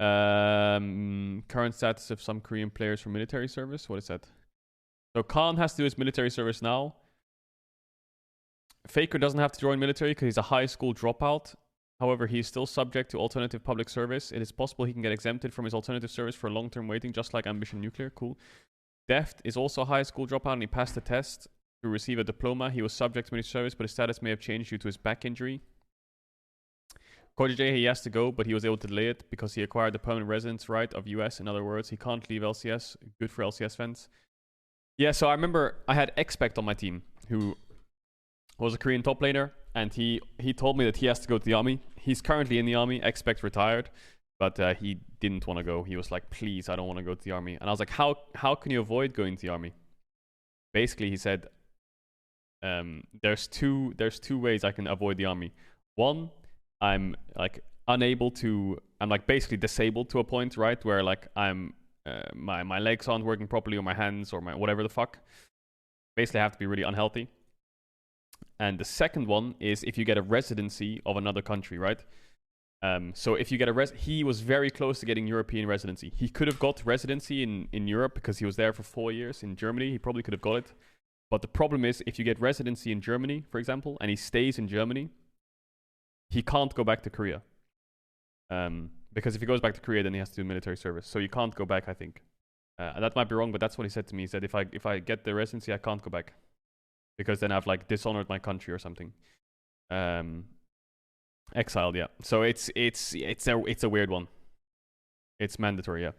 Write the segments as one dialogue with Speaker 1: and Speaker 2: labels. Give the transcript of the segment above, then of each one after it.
Speaker 1: Current status of some Korean players for military service. What is that? So Khan has to do his military service now. Faker doesn't have to join military because he's a high school dropout. However, he is still subject to alternative public service. It is possible he can get exempted from his alternative service for long-term waiting, just like Ambition Nuclear. Cool. Deft is also a high school dropout and he passed the test to receive a diploma. He was subject to military service, but his status may have changed due to his back injury. Corejj, he has to go, but he was able to delay it because he acquired the permanent residence right of US. In other words, he can't leave LCS. Good for LCS fans. Yeah, so I remember I had Expect on my team, who was a Korean top laner, and he told me that he has to go to the army. He's currently in the army. Expect retired, but he didn't want to go. He was like, please, I don't want to go to the army. And I was like, how can you avoid going to the army? Basically, he said, there's two ways I can avoid the army. One, I'm like I'm like basically disabled to a point, right? Where like I'm my legs aren't working properly, or my hands, or my whatever the fuck. Basically, I have to be really unhealthy. And the second one is if you get a residency of another country, right? So if you get he was very close to getting European residency. He could have got residency in Europe because he was there for 4 years. In Germany, he probably could have got it. But the problem is, if you get residency in Germany, for example, and he stays in Germany, he can't go back to Korea. Because if he goes back to Korea, then he has to do military service. So you can't go back, I think. And that might be wrong, but that's what he said to me. He said, if I get the residency, I can't go back. Because then I've like dishonored my country or something. Exiled, yeah. So it's a weird one. It's mandatory, yeah.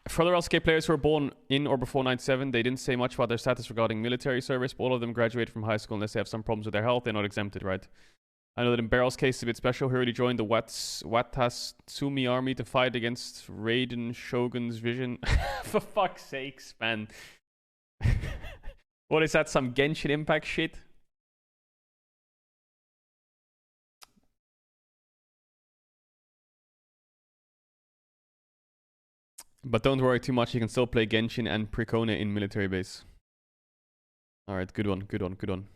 Speaker 1: For other LCK players who were born in or before 97, they didn't say much about their status regarding military service, but all of them graduated from high school unless they have some problems with their health. They're not exempted, right? I know that in Barrel's case, it's a bit special. He already joined the Watatsumi army to fight against Raiden Shogun's vision. For fuck's sakes, man. What is that, some Genshin Impact shit? But don't worry too much, you can still play Genshin and Precona in military base. Alright, good one, good one, good one.